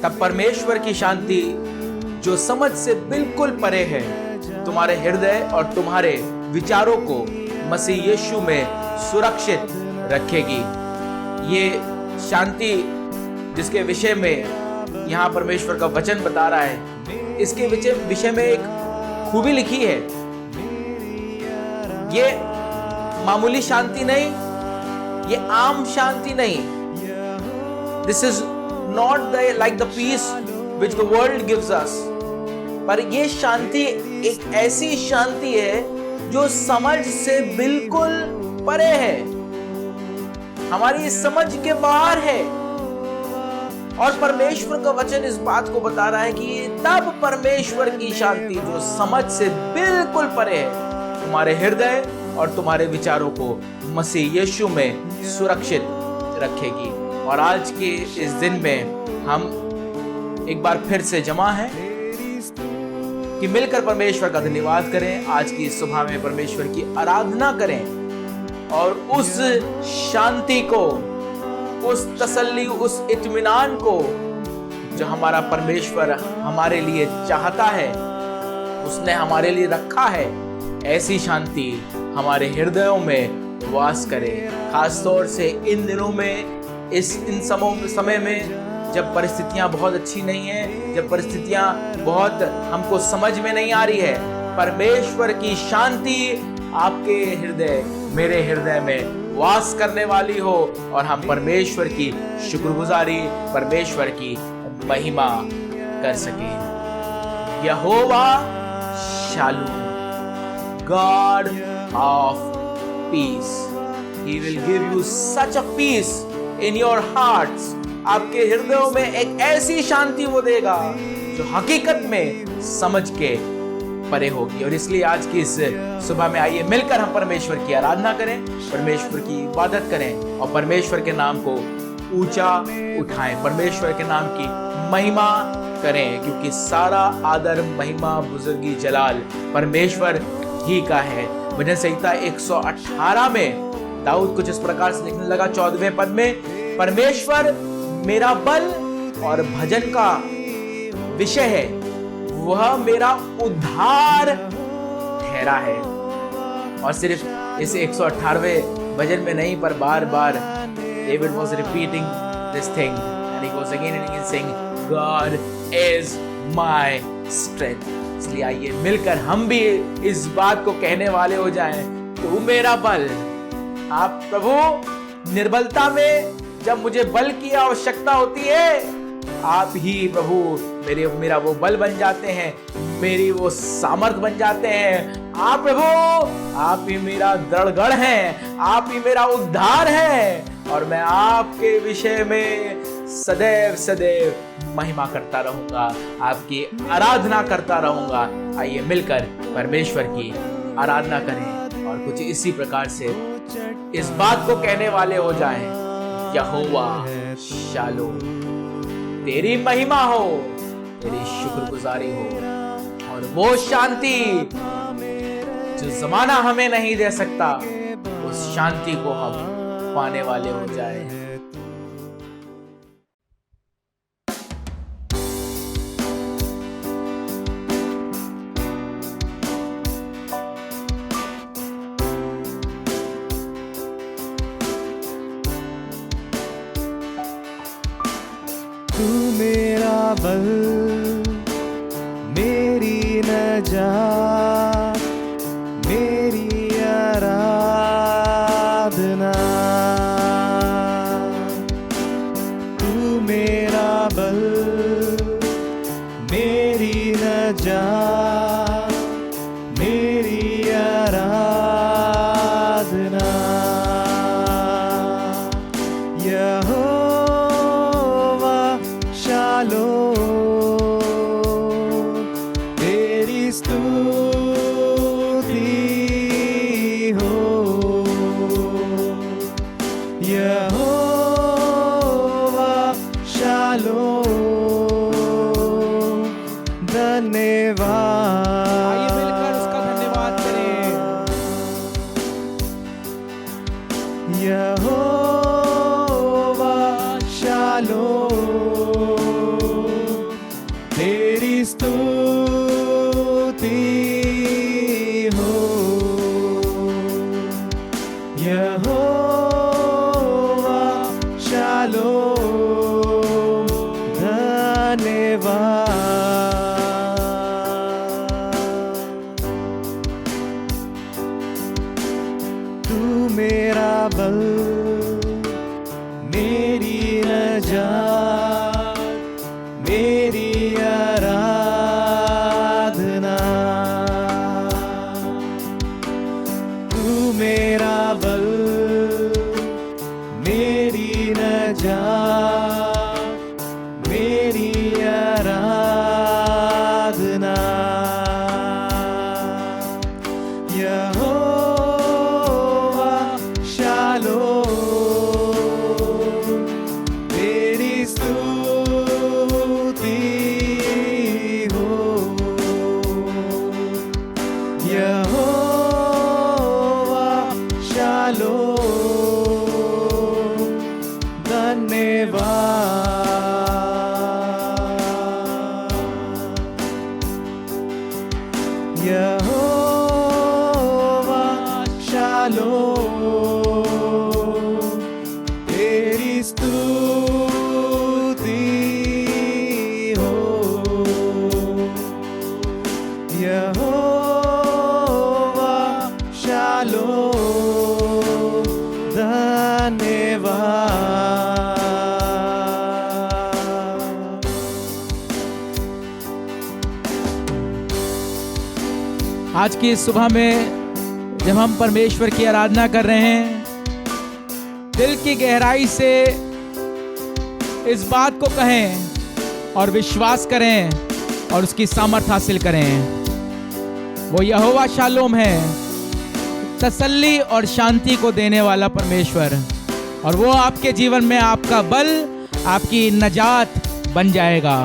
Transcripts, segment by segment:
तब परमेश्वर की शांति जो समझ से बिल्कुल परे है तुम्हारे हृदय और तुम्हारे विचारों को मसीह यीशु में सुरक्षित रखेगी। ये शांति जिसके विषय में यहाँ परमेश्वर का वचन बता रहा है, इसके विषय में एक खूबी लिखी है। ये मामूली शांति नहीं, ये आम शांति नहीं। This is not like the peace which the world gives us, पर ये शांति एक ऐसी शांति है जो समझ से बिल्कुल परे है, हमारी समझ के बाहर है। और परमेश्वर का वचन इस बात को बता रहा है कि तब परमेश्वर की शांति जो समझ से बिल्कुल परे है तुम्हारे हृदय और तुम्हारे विचारों को मसीह यीशु में सुरक्षित रखेगी। और आज के इस दिन में हम एक बार फिर से जमा हैं कि मिलकर परमेश्वर का धन्यवाद करें। आज की सुबह में परमेश्वर की आराधना करें और उस शांति को, उस तसल्ली, उस इत्मीनान को जो हमारा परमेश्वर हमारे लिए चाहता है, उसने हमारे लिए रखा है, ऐसी शांति हमारे हृदयों में वास करे। खास तौर से इन दिनों में, इन समय में जब परिस्थितियां बहुत अच्छी नहीं है, जब परिस्थितियां बहुत हमको समझ में नहीं आ रही है, परमेश्वर की शांति आपके हृदय, मेरे हृदय में वास करने वाली हो और हम परमेश्वर की शुक्रगुजारी, परमेश्वर की महिमा कर सकें। यहोवा शालूम, God of peace, He will give you such a peace in your hearts. आपके हृदयों में एक ऐसी शांति वो देगा जो हकीकत में समझ के परे होगी। और इसलिए आज की इस सुबह में आइए मिलकर हम परमेश्वर की आराधना करें, परमेश्वर की इबादत करें और परमेश्वर के नाम को ऊंचा उठाएं, परमेश्वर के नाम की महिमा करें, क्योंकि सारा आदर, महिमा, बुजुर्गी, जलाल परमेश्वर ही का है। भजन संहिता 118 में दाऊद कुछ इस प्रकार से लिखने लगा 14वें पद में, परमेश्वर मेरा बल और भजन का विषय है, वह मेरा उद्धार ठहरा है। और सिर्फ इस 118वें भजन में नहीं, पर बार बार David was repeating this thing and he goes again and again saying God is my strength। इसलिए आइए मिलकर हम भी इस बात को कहने वाले हो जाएं, तू मेरा बल। आप प्रभु, निर्बलता में जब मुझे बल की आवश्यकता होती है, आप ही प्रभु मेरा वो बल बन जाते हैं, मेरी वो सामर्थ बन जाते हैं। आप प्रभु, आप ही मेरा दृढ़गढ़ हैं, आप ही मेरा उद्धार है और मैं आपके विषय में सदैव सदैव महिमा करता रहूंगा, आपकी आराधना करता रहूंगा। आइए मिलकर परमेश्वर की आराधना करें और कुछ इसी प्रकार से इस बात को कहने वाले हो जाएं, यहोवा शालोम, तेरी महिमा हो, तेरी शुक्रगुजारी हो। और वो शांति जो जमाना हमें नहीं दे सकता, उस शांति को हम पाने वाले हो जाए। तू मेरा बल, मेरी नजात, मेरी आराधना। तू मेरा बल, मेरी नजात, मेरी आराधना। यहोवा शालोम, तेरी स्तुति हो। यहोवा शालोम, धन्यवाद। आइए मिलकर उसका धन्यवाद करें। यहोवा शालोम, स्तुति हो। यहोवा शालोम, धन्यवाद। तू मेरा बल, मेरी नजात, मेरी आराधना। तू मेरा बल, मेरी नजात, मेरी आराधना। यहोवा शालोम, तेरी स्तुति हो। यहोवा शालोम, धन्यवाद। यहोवा शालोम, तेरी स्तुति हो। यहोवा शालोम, धन्यवाद। आज की इस सुबह में जब हम परमेश्वर की आराधना कर रहे हैं, दिल की गहराई से इस बात को कहें और विश्वास करें और उसकी सामर्थ हासिल करें। वो यहोवा शालोम है, तसल्ली और शांति को देने वाला परमेश्वर, और वो आपके जीवन में आपका बल, आपकी नजात बन जाएगा।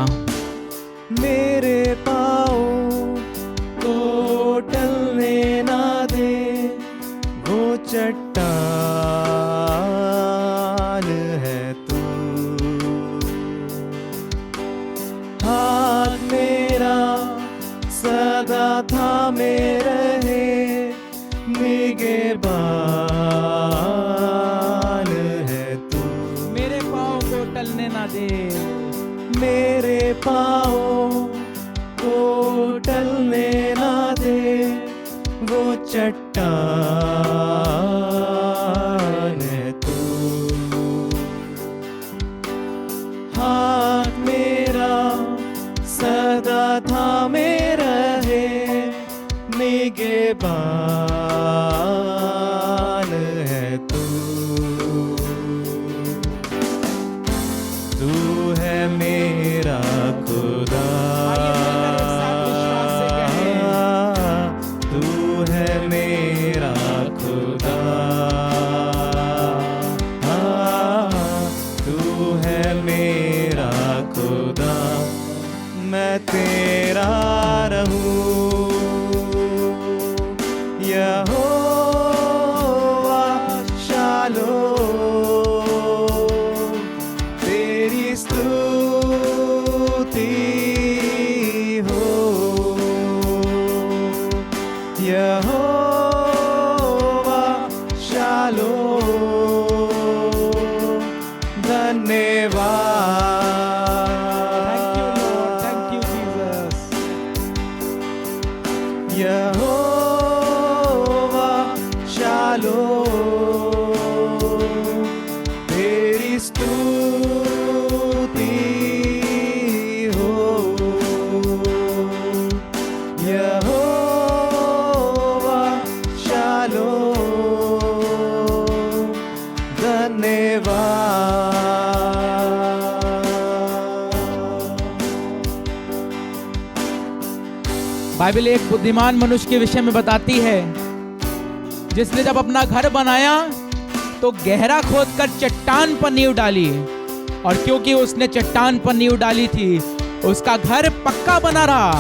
मेरे पाँव को टलने ना दे, वो चट्टान है तू। हाथ मेरा सदा थामे रहे, निगहबान है तू। मेरे पाँव को टलने ना दे, मेरे पाँव को टलने ना दे, वो चट्टान है तू। हाथ मेरा सदा थामे रहे, निगहबान है तू। तू है मेरा खुदा, तू है मेरा खुदा। तू है मेरा खुदा, मैं तेरा रहूं। यहोवा शालोम, तेरी स्तुति हो। यहोवा शालोम, धन्यवाद। Thank you Jesus. Jehovah shalom, तेरी स्तुति हो। यहोवा शालोम, धन्यवाद। बाइबल एक बुद्धिमान मनुष्य के विषय में बताती है, जिसने जब अपना घर बनाया तो गहरा खोदकर चट्टान पर नींव डाली, और क्योंकि उसने चट्टान पर नींव डाली थी, उसका घर पक्का बना रहा।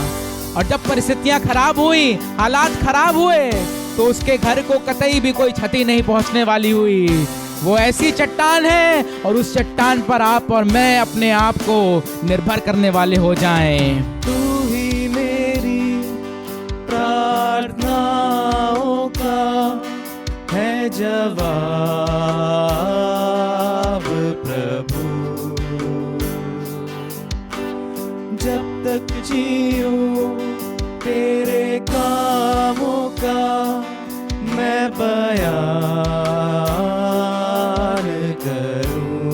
और जब परिस्थितियां खराब हुई, हालात खराब हुए, तो उसके घर को कतई भी कोई क्षति नहीं पहुंचने वाली हुई। वो ऐसी चट्टान है, और उस चट्टान पर आप और मैं अपने आप को निर्भर करने वाले हो जाएं। तू ही जवाब प्रभु। जब तक जीऊं तेरे कामों का मैं बयान करूं।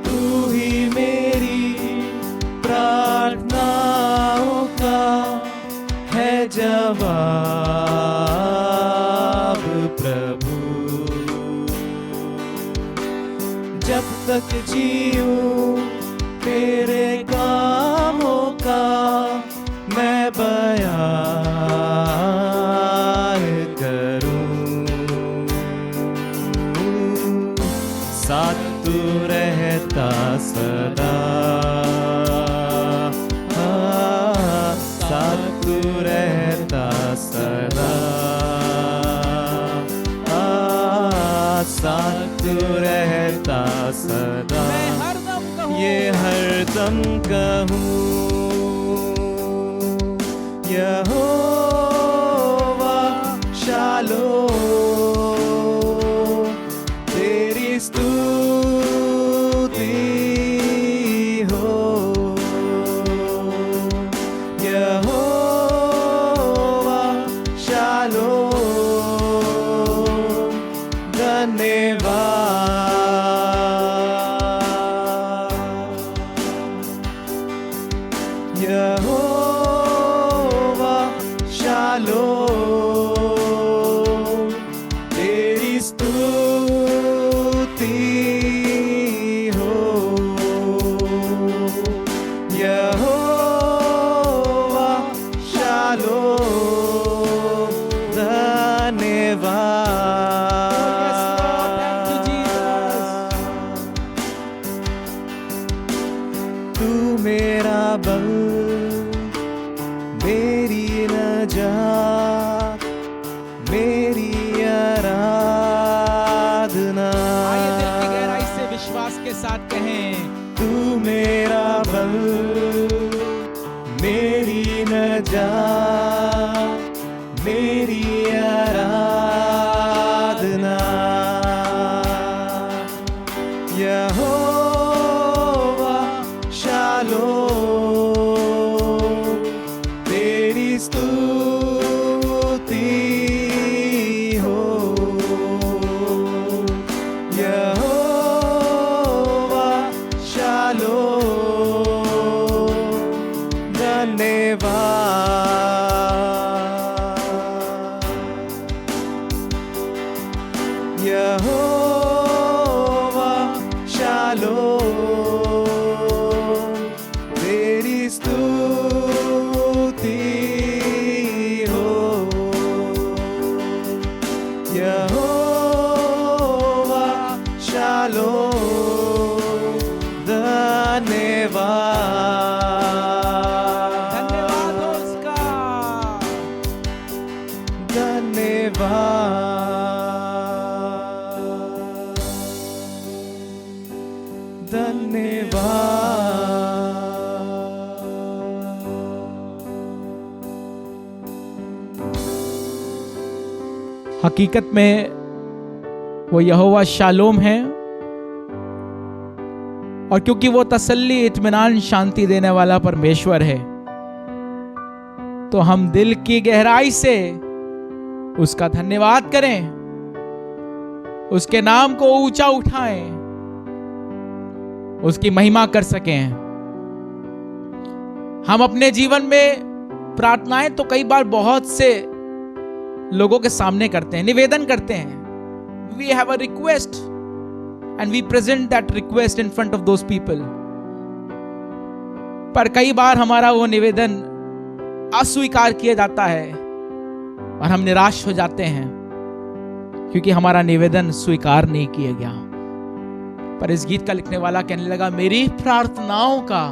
तू ही मेरी प्रार्थनाओं का है जवाब प्रभु। जब तक जीऊं तेरे कामों का मैं बयान करूं। साथ तू रहता सदा, साथ तू रहता सदा, साथ तू रहता सदा। मैं हरदम कहूं, ये हरदम कहूं, यहोवा शालोम, तेरी स्तुति हो। यहोवा शालोम, धन्यवाद। यहोवा शालोम, तेरी स्तुति हो। यहोवा शालोम, धन्यवाद। तू मेरा बल, मेरी नजात, मेरी आराधना। आइए दिल की गहराई से विश्वास के साथ कहें, तू मेरा बल, मेरी नजात, मेरी आराधना। यहोवा शालोम, तेरी स्तुति हो। यहोवा शालोम, धन्यवाद। यहोवा शालोम, तेरी स्तुति हो। यहोवा शालोम, धन्यवाद। धन्यवाद हो उसका। धन्यवाद, धन्यवाद। हकीकत में वो यहोवा शालोम है, और क्योंकि वो तसल्ली, इत्मीनान, शांति देने वाला परमेश्वर है, तो हम दिल की गहराई से उसका धन्यवाद करें, उसके नाम को ऊंचा उठाएं, उसकी महिमा कर सकें। हम अपने जीवन में प्रार्थनाएं तो कई बार बहुत से लोगों के सामने करते हैं, निवेदन करते हैं। We have a request and we present that request in front of those people. पर कई बार हमारा वो निवेदन अस्वीकार किया जाता है और हम निराश हो जाते हैं क्योंकि हमारा निवेदन स्वीकार नहीं किया गया। पर इस गीत का लिखने वाला कहने लगा, मेरी प्रार्थनाओं का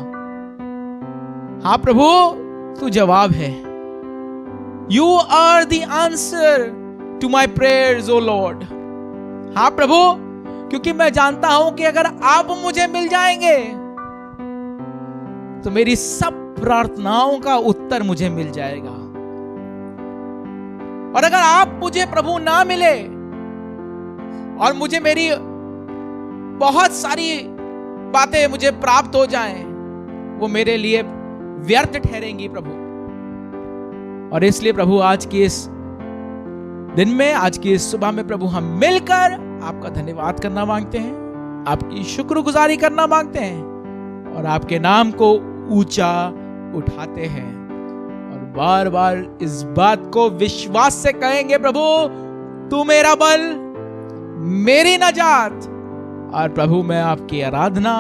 हाँ प्रभु तू जवाब है। You are the answer to my prayers, O Lord. हाँ प्रभु, क्योंकि मैं जानता हूं कि अगर आप मुझे मिल जाएंगे तो मेरी सब प्रार्थनाओं का उत्तर मुझे मिल जाएगा। और अगर आप मुझे प्रभु ना मिले और मुझे मेरी बहुत सारी बातें मुझे प्राप्त हो जाएं, वो मेरे लिए व्यर्थ ठहरेंगी प्रभु। और इसलिए प्रभु आज की इस दिन में, आज की इस सुबह में प्रभु हम मिलकर आपका धन्यवाद करना मांगते हैं, आपकी शुक्रगुजारी करना मांगते हैं और आपके नाम को ऊंचा उठाते हैं और बार बार इस बात को विश्वास से कहेंगे, प्रभु तू मेरा बल, मेरी नजात। और प्रभु मैं आपकी आराधना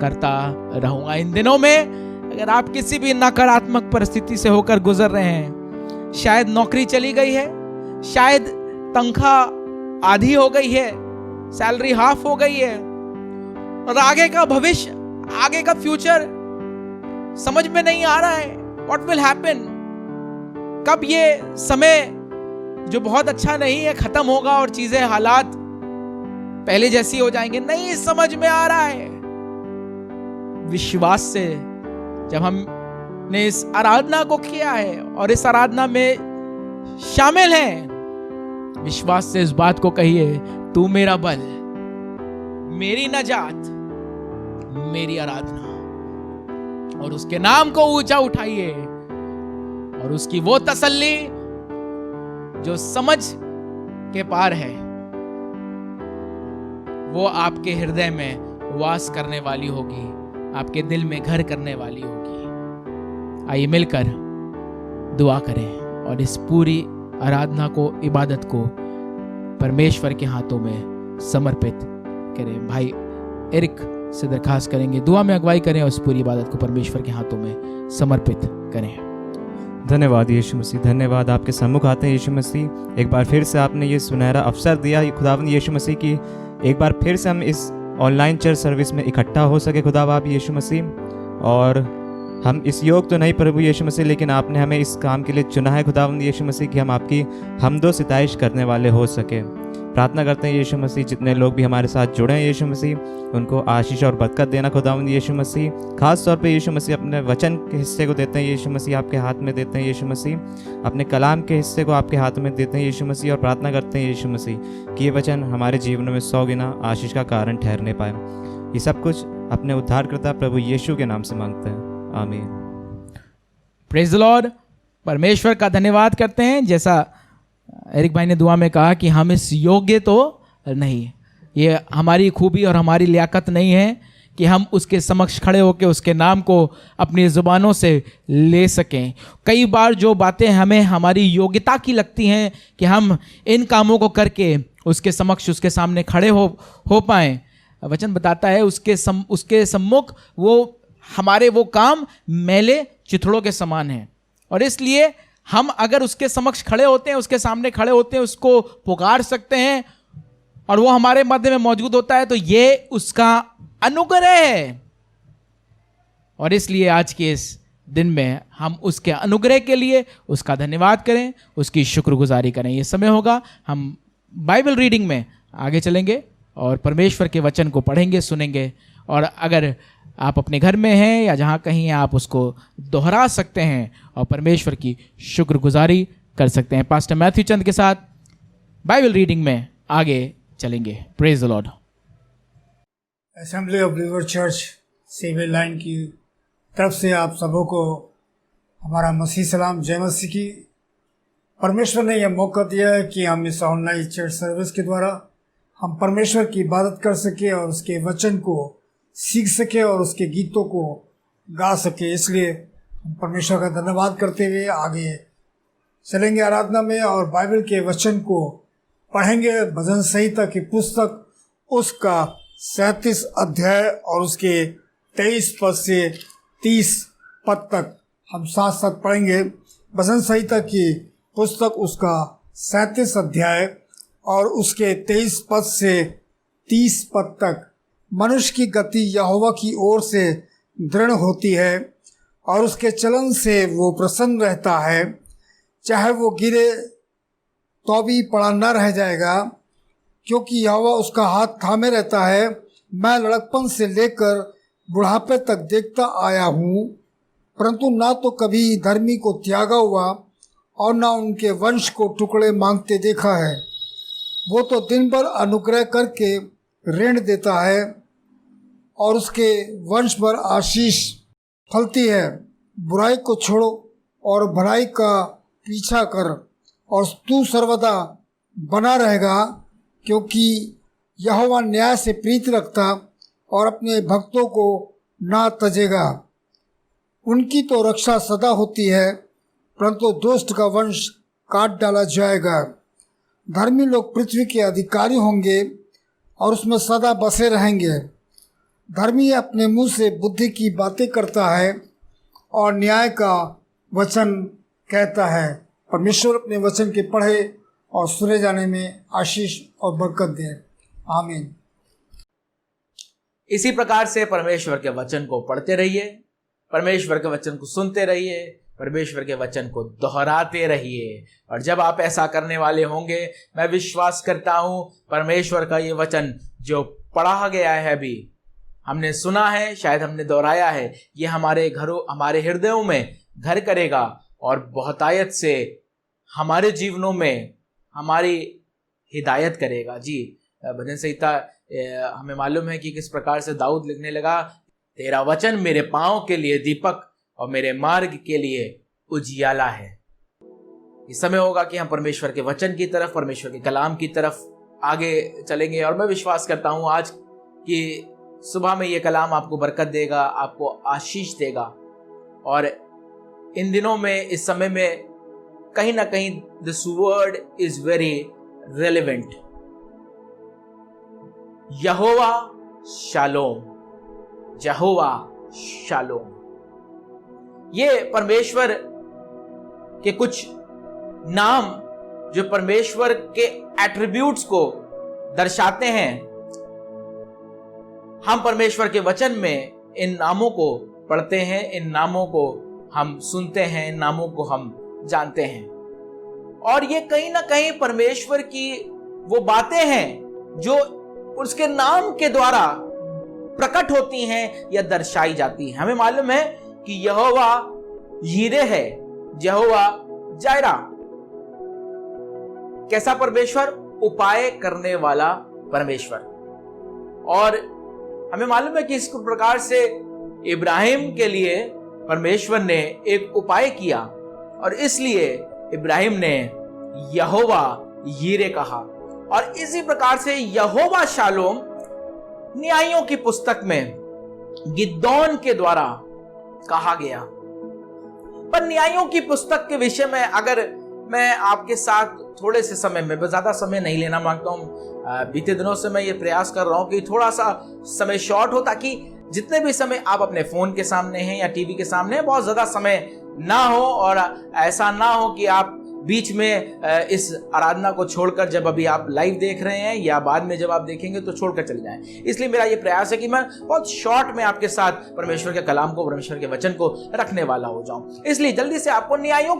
करता रहूंगा। इन दिनों में अगर आप किसी भी नकारात्मक परिस्थिति से होकर गुजर रहे हैं, शायद नौकरी चली गई है, शायद तनख्वाह आधी हो गई है, सैलरी हाफ हो गई है और आगे का भविष्य, आगे का फ्यूचर समझ में नहीं आ रहा है, व्हाट विल हैपन, कब ये समय जो बहुत अच्छा नहीं है खत्म होगा और चीजें, हालात पहले जैसी हो जाएंगे, नहीं समझ में आ रहा है। विश्वास से जब हमने इस आराधना को किया है और इस आराधना में शामिल हैं, विश्वास से इस बात को कहिए, तू मेरा बल, मेरी नजात, मेरी आराधना। और उसके नाम को ऊंचा उठाइए और उसकी वो तसल्ली जो समझ के पार है, वो आपके हृदय में वास करने वाली होगी, आपके दिल में घर करने वाली होगी। आइए मिलकर दुआ करें और इस पूरी आराधना को, इबादत को परमेश्वर के हाथों में समर्पित करें। भाई एरिक से दरखास्त करेंगे, दुआ में अगुवाई करें और इस पूरी इबादत को परमेश्वर के हाथों में समर्पित करें। धन्यवाद यीशु मसीह, धन्यवाद। आपके सम्मुख आते हैं यीशु मसीह, एक बार फिर से आपने ये सुनहरा अवसर दिया खुदावंद यीशु मसीह की एक बार फिर से हम इस ऑनलाइन चर्च सर्विस में इकट्ठा हो सके खुदावंद यीशु मसीह। और हम इस योग तो नहीं प्रभु यीशु मसीह, लेकिन आपने हमें इस काम के लिए चुना है खुदावंद यीशु मसीह कि हम आपकी हमदो सिताइश करने वाले हो सके। प्रार्थना करते हैं यीशु मसीह, जितने लोग भी हमारे साथ जुड़े हैं यीशु मसीह, उनको आशीष और बरकत देना खुदावंद यीशु मसीह। खास तौर पे यीशु मसीह अपने वचन के हिस्से को देते हैं यीशु मसीह, आपके हाथ में देते हैं यीशु मसीह, अपने कलाम के हिस्से को आपके हाथ में देते हैं यीशु मसीह। और प्रार्थना करते हैं यीशु मसीह कि ये वचन हमारे जीवन में 100 गुना आशीष का कारण ठहरने पाए। ये सब कुछ अपने उद्धारकर्ता प्रभु यीशु के नाम से मांगते हैं, आमीन। Praise the Lord. परमेश्वर का धन्यवाद करते हैं। जैसा एरिक भाई ने दुआ में कहा कि हम इस योग्य तो नहीं, ये हमारी खूबी और हमारी लियाकत नहीं है कि हम उसके समक्ष खड़े होकर उसके नाम को अपनी ज़ुबानों से ले सकें। कई बार जो बातें हमें हमारी योग्यता की लगती हैं कि हम इन कामों को करके उसके समक्ष, उसके सामने खड़े हो पाएं, वचन बताता है उसके सम्मुख वो हमारे वो काम मैले चिथड़ों के समान हैं। और इसलिए हम अगर उसके समक्ष खड़े होते हैं, उसके सामने खड़े होते हैं, उसको पुकार सकते हैं और वो हमारे मध्य में मौजूद होता है, तो ये उसका अनुग्रह है। और इसलिए आज के इस दिन में हम उसके अनुग्रह के लिए उसका धन्यवाद करें, उसकी शुक्रगुजारी करें। ये समय होगा, हम बाइबल रीडिंग में आगे चलेंगे और परमेश्वर के वचन को पढ़ेंगे, सुनेंगे। और अगर आप अपने घर में हैं या जहाँ कहीं आप उसको दोहरा सकते हैं और परमेश्वर की शुक्रगुजारी कर सकते हैं। पास्टर मैथ्यू चंद के साथ बाइबल रीडिंग में आगे चलेंगे। Praise the lord. Assembly of believer church civil line की तरफ से आप सबों को हमारा मसीह सलाम, जय मसीह की। परमेश्वर ने यह मौका दिया है कि हम इस ऑनलाइन चर्च सर्विस के द्वारा हम परमेश्वर की इबादत कर सके और उसके वचन को सीख सके और उसके गीतों को गा सके। इसलिए हम परमेश्वर का धन्यवाद करते हुए आगे चलेंगे आराधना में और बाइबल के वचन को पढ़ेंगे। भजन संहिता की पुस्तक उसका 37 अध्याय और उसके 23 पद से 30 पद तक हम साथ साथ पढ़ेंगे। भजन संहिता की पुस्तक उसका 37 अध्याय और उसके 23 पद से 30 पद तक। मनुष्य की गति यहोवा की ओर से दृढ़ होती है और उसके चलन से वो प्रसन्न रहता है। चाहे वो गिरे तो भी पड़ा न रह जाएगा, क्योंकि यहोवा उसका हाथ थामे रहता है। मैं लड़कपन से लेकर बुढ़ापे तक देखता आया हूँ, परंतु ना तो कभी धर्मी को त्यागा हुआ और न उनके वंश को टुकड़े मांगते देखा है। वो तो दिन भर अनुग्रह करके ऋण देता है और उसके वंश भर आशीष फलती है। बुराई को छोड़ो और भलाई का पीछा कर और तू सर्वदा बना रहेगा, क्योंकि यहोवा न्याय से प्रीति रखता और अपने भक्तों को ना तजेगा। उनकी तो रक्षा सदा होती है, परंतु दुष्ट का वंश काट डाला जाएगा। धर्मी लोग पृथ्वी के अधिकारी होंगे और उसमें सदा बसे रहेंगे। धर्मी अपने मुंह से बुद्धि की बातें करता है और न्याय का वचन कहता है। परमेश्वर अपने वचन के पढ़े और सुने जाने में आशीष और बरकत दे। आमीन। इसी प्रकार से परमेश्वर के वचन को पढ़ते रहिए, परमेश्वर के वचन को सुनते रहिए, परमेश्वर के वचन को दोहराते रहिए। और जब आप ऐसा करने वाले होंगे, मैं विश्वास करता हूं परमेश्वर का ये वचन जो पढ़ा गया है, अभी हमने सुना है, शायद हमने दोहराया है, ये हमारे घरों, हमारे हृदयों में घर करेगा और बहुतायत से हमारे जीवनों में हमारी हिदायत करेगा। जी, भजन संहिता हमें मालूम है कि किस प्रकार से दाऊद लिखने लगा, तेरा वचन मेरे पांव के लिए दीपक और मेरे मार्ग के लिए उजियाला है। इस समय होगा कि हम परमेश्वर के वचन की तरफ, परमेश्वर के कलाम की तरफ आगे चलेंगे। और मैं विश्वास करता हूं आज कि सुबह में ये कलाम आपको बरकत देगा, आपको आशीष देगा। और इन दिनों में, इस समय में कहीं ना कहीं this word is very relevant. Jehovah shalom, Jehovah shalom, ये परमेश्वर के कुछ नाम जो परमेश्वर के एट्रीब्यूट्स को दर्शाते हैं। हम परमेश्वर के वचन में इन नामों को पढ़ते हैं, इन नामों को हम सुनते हैं, इन नामों को हम जानते हैं। और ये कहीं ना कहीं परमेश्वर की वो बातें हैं जो उसके नाम के द्वारा प्रकट होती हैं या दर्शाई जाती हैं। हमें मालूम है कि यहोवा यीरे है, यहोवा जायरा। कैसा परमेश्वर? उपाय करने वाला परमेश्वर। और हमें मालूम है कि इस प्रकार से इब्राहिम के लिए परमेश्वर ने एक उपाय किया और इसलिए इब्राहिम ने यहोवा यीरे कहा। और इसी प्रकार से यहोवा शालोम न्यायों की पुस्तक में गिदोन के द्वारा कहा गया। पर न्यायों की पुस्तक के विषय में अगर मैं आपके साथ थोड़े से समय में, ज्यादा समय नहीं लेना मांगता हूं, बीते दिनों से मैं ये प्रयास कर रहा हूं कि थोड़ा सा समय शॉर्ट हो, ताकि जितने भी समय आप अपने फोन के सामने हैं या टीवी के सामने हैं, बहुत ज्यादा समय ना हो और ऐसा ना हो कि आप बीच में इस आराधना को छोड़कर, जब अभी आप लाइव देख रहे हैं या बाद में जब आप देखेंगे तो छोड़कर चले जाएं। इसलिए मेरा ये प्रयास है कि मैं बहुत शॉर्ट में आपके साथ परमेश्वर के कलाम को, परमेश्वर के वचन को रखने वाला हो जाऊं। इसलिए जल्दी से आपको न्यायों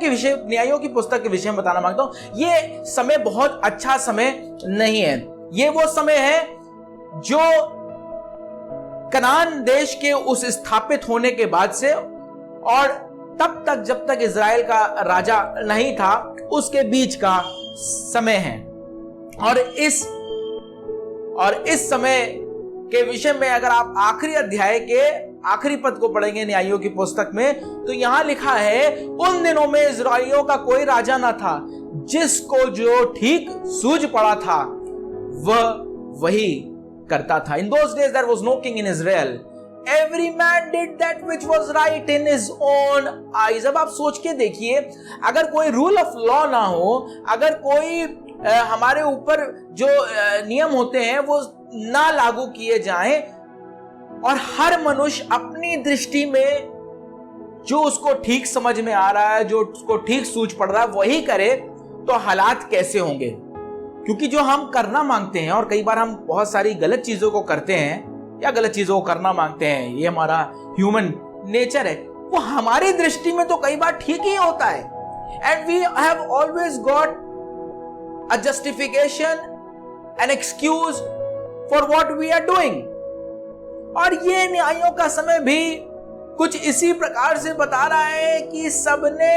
की पुस्तक के विषय में बताना मांगता हूं। ये समय बहुत अच्छा समय नहीं है। ये वो समय है जो कनान देश के उस स्थापित होने के बाद से और तब तक जब तक इज़राइल का राजा नहीं था, उसके बीच का समय है। और इस समय के विषय में अगर आप आखिरी अध्याय के आखिरी पद को पढ़ेंगे न्यायों की पुस्तक में, तो यहां लिखा है, उन दिनों में इज़राइलियों का कोई राजा ना था, जिसको जो ठीक सूझ पड़ा था वह वही करता था। In those days there was no king in Israel. Every man did that which was right in his own eyes. अब आप सोच के देखिए, अगर कोई रूल ऑफ लॉ ना हो, अगर कोई हमारे ऊपर जो नियम होते हैं वो ना लागू किए जाएं और हर मनुष्य अपनी दृष्टि में जो उसको ठीक समझ में आ रहा है, जो उसको ठीक सूझ पड़ रहा है वही करे, तो हालात कैसे होंगे? क्योंकि जो हम करना मांगते हैं, और कई बार हम बहुत सारी गलत चीजों को करते हैं या गलत चीजों को करना मांगते हैं, ये हमारा ह्यूमन नेचर है, वो हमारी दृष्टि में तो कई बार ठीक ही होता है। And we have always got a justification, an excuse for what we are doing. और ये न्यायों का समय भी कुछ इसी प्रकार से बता रहा है कि सबने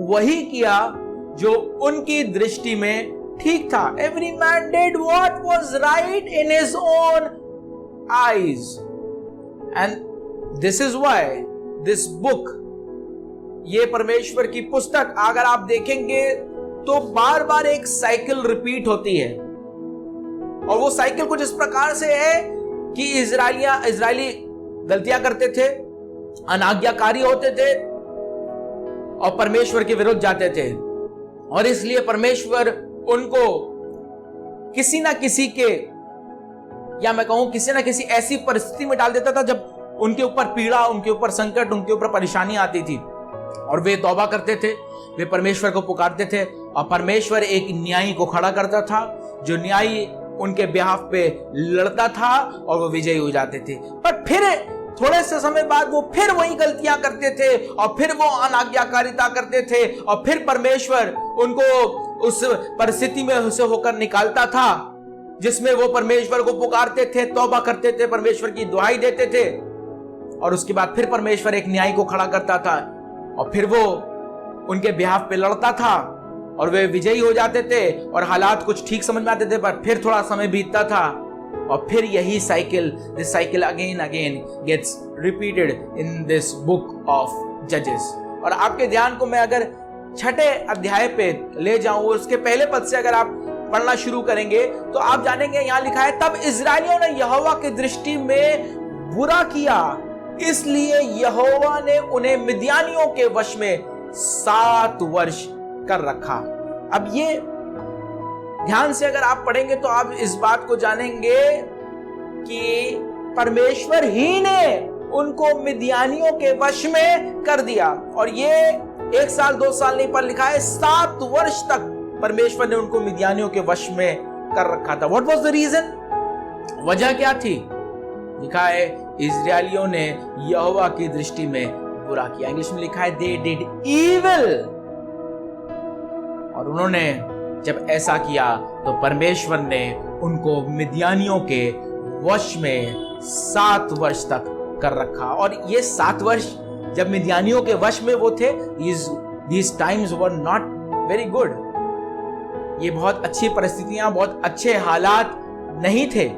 वही किया जो उनकी दृष्टि में ठीक था। Every man did what was right in his own eyes, and this is why this book, ये परमेश्वर की पुस्तक, अगर आप देखेंगे तो बार बार एक साइकिल रिपीट होती है। और वो साइकिल कुछ इस प्रकार से है कि इजरायली गलतियां करते थे, अनाज्ञाकारी होते थे और परमेश्वर के विरुद्ध जाते थे, और इसलिए परमेश्वर उनको किसी ना किसी के, या मैं कहूं किसी ना किसी ऐसी परिस्थिति में डाल देता था जब उनके ऊपर पीड़ा, उनके ऊपर संकट, उनके ऊपर परेशानी आती थी, और वे तौबा करते थे, वे परमेश्वर को पुकारते थे, और परमेश्वर एक न्यायी को खड़ा करता था, जो न्यायी उनके बिहाफ पे लड़ता था और वो विजयी हो जाते थे। पर फिर थोड़े से समय बाद वो फिर वही गलतियां करते थे और फिर वो अनाज्ञाकारिता करते थे, और फिर परमेश्वर उनको उस परिस्थिति में से होकर निकालता था जिसमें वो परमेश्वर को पुकारते थे, तौबा करते थे, परमेश्वर की दुहाई देते थे, और उसके बाद फिर परमेश्वर एक न्यायी को खड़ा करता था और फिर वो उनके बिहाफ पे लड़ता था और वे विजयी हो जाते थे, और हालात कुछ ठीक समझ में आते थे, पर फिर थोड़ा समय बीतता था और फिर यही cycle, this cycle again gets repeated in this book of जजेस। और आपके ध्यान को मैं अगर 6 अध्याय पे ले जाऊं, उसके पहले पद से अगर आप पढ़ना शुरू करेंगे तो आप जानेंगे, यहां लिखा है, तब इजरायलियों ने यहोवा की दृष्टि में बुरा किया, इसलिए यहोवा ने उन्हें मिद्यानियों के वश में 7 वर्ष कर रखा। अब ये ध्यान से अगर आप पढ़ेंगे तो आप इस बात को जानेंगे कि परमेश्वर ही ने उनको मिद्यानियों के वश में कर दिया, और ये 1 साल 2 साल नहीं, पर लिखा है 7 वर्ष तक परमेश्वर ने उनको मिद्यानियों के वश में कर रखा था। What was the reason? वजह क्या थी? लिखा है इजरायलियों ने यहोवा की दृष्टि में बुरा किया। इंग्लिश में लिखा है दे डिड इविल, और उन्होंने जब ऐसा किया तो परमेश्वर ने उनको मिद्यानियों के वश में 7 वर्ष तक कर रखा। और ये 7 वर्ष जब मिद्यानियों के वश में वो थे, these times were not very good, ये बहुत अच्छी परिस्थितियां, बहुत अच्छे हालात नहीं थे।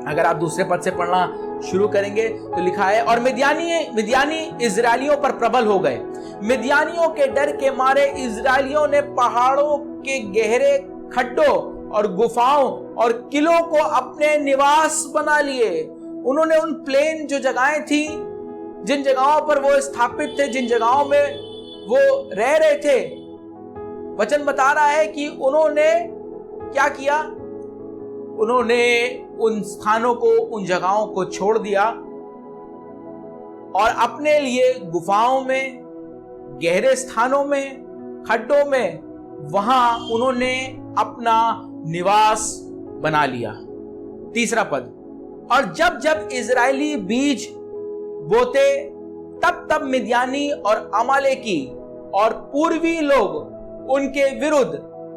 अगर आप दूसरे पद से पढ़ना शुरू करेंगे तो लिखा है, और मिद्यानी इजरायलियों पर प्रबल हो गए। मिद्यानियों के डर के मारे इजरायलियों ने पहाड़ों के गहरे खड्डों और गुफाओं और किलों को अपने निवास बना लिए। उन्होंने उन प्लेन जो जगहें थी, जिन जगहों पर वो स्थापित थे, जिन जगहों में वो रह रहे थे, वचन बता रहा है कि उन्होंने क्या किया? उन्होंने उन स्थानों को, उन जगहों को छोड़ दिया और अपने लिए गुफाओं में, गहरे स्थानों में, खड्डों में, वहां उन्होंने अपना निवास बना लिया। 3 पद, और जब जब इजरायली बीज बोते तब तब मिद्यानी और अमालेकी और पूर्वी लोग उनके विरुद्ध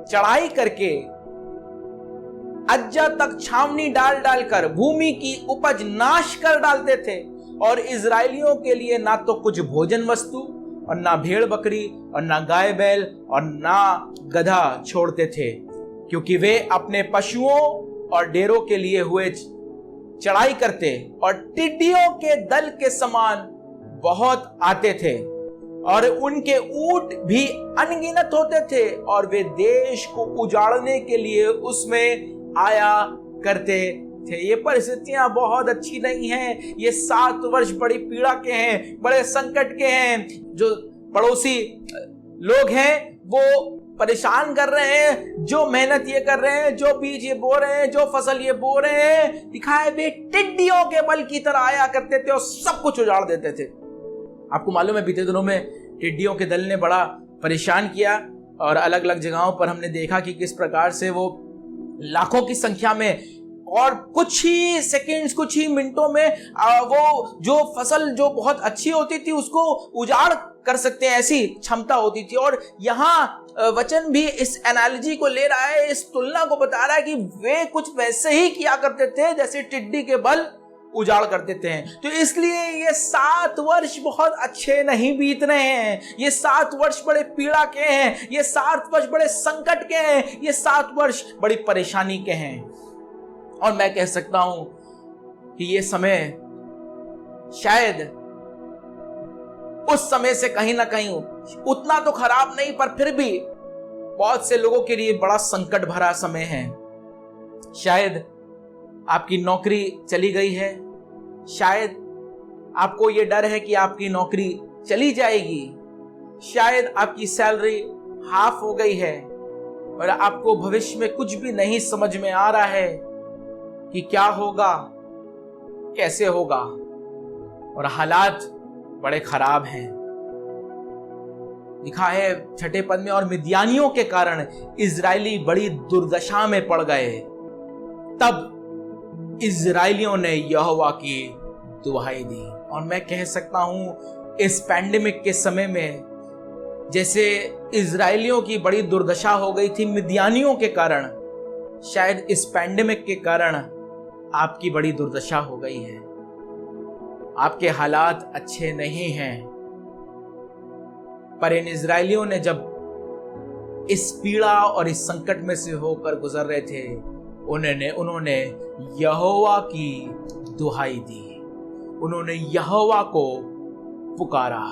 चढ़ाई करके अज्जा तक छावनी डाल डालकर भूमि की उपज नाश कर डालते थे, और इजरायलियों के लिए ना तो कुछ भोजन वस्तु और ना भेड़ बकरी और ना गाय बैल और ना गधा छोड़ते थे, क्योंकि वे अपने पशुओं और डेरों के लिए हुए चढ़ाई करते और टिड्डियों के दल के समान बहुत आते थे, और उनके ऊंट भी अनगिनत होते थे, और वे देश को उजाड़ने के लिए उसमें आया करते थे। ये परिस्थितियां बहुत अच्छी नहीं हैं। ये 7 वर्ष बड़ी पीड़ा के हैं, बड़े संकट के हैं। जो पड़ोसी लोग हैं वो परेशान कर रहे हैं, जो मेहनत ये कर रहे हैं, जो बीज ये बो रहे हैं, जो फसल ये बो रहे हैं, दिखा है वे टिड्डियों के बल की तरह आया करते थे और सब कुछ उजाड़ देते थे। आपको मालूम है बीते दिनों में टिड्डियों के दल ने बड़ा परेशान किया, और अलग अलग जगहों पर हमने देखा कि किस प्रकार से वो लाखों की संख्या में और कुछ ही सेकंड्स, कुछ ही मिनटों में वो जो फसल जो बहुत अच्छी होती थी उसको उजाड़ कर सकते हैं, ऐसी क्षमता होती थी। और यहाँ वचन भी इस एनालॉजी को ले रहा है, इस तुलना को बता रहा है कि वे कुछ वैसे ही किया करते थे जैसे टिड्डी के बल उजाड़ कर देते हैं। तो इसलिए ये 7 वर्ष बहुत अच्छे नहीं बीत रहे हैं। ये 7 वर्ष बड़े पीड़ा के हैं, ये 7 वर्ष बड़े संकट के हैं, ये 7 वर्ष बड़ी परेशानी के हैं। और मैं कह सकता हूं कि ये समय शायद उस समय से कहीं ना कहीं उतना तो खराब नहीं, पर फिर भी बहुत से लोगों के लिए बड़ा संकट भरा समय है। शायद आपकी नौकरी चली गई है, शायद आपको यह डर है कि आपकी नौकरी चली जाएगी, शायद आपकी सैलरी हाफ हो गई है और आपको भविष्य में कुछ भी नहीं समझ में आ रहा है कि क्या होगा, कैसे होगा, और हालात बड़े खराब हैं। लिखा है 6 पद में, और मिद्यानियों के कारण इजरायली बड़ी दुर्दशा में पड़ गए। तब इजरायलियों ने यहोवा की दुहाई दी। और मैं कह सकता हूं इस पैंडेमिक के समय में जैसे इजरायलियों की बड़ी दुर्दशा हो गई थी मिद्यानियों के कारण, शायद इस पैंडेमिक के कारण आपकी बड़ी दुर्दशा हो गई है। आपके हालात अच्छे नहीं हैं, पर इन इजरायलियों ने जब इस पीड़ा और इस संकट में से होकर गुजर रहे थे, उन्होंने यहोवा की दुहाई दी, उन्होंने यहोवा को पुकारा।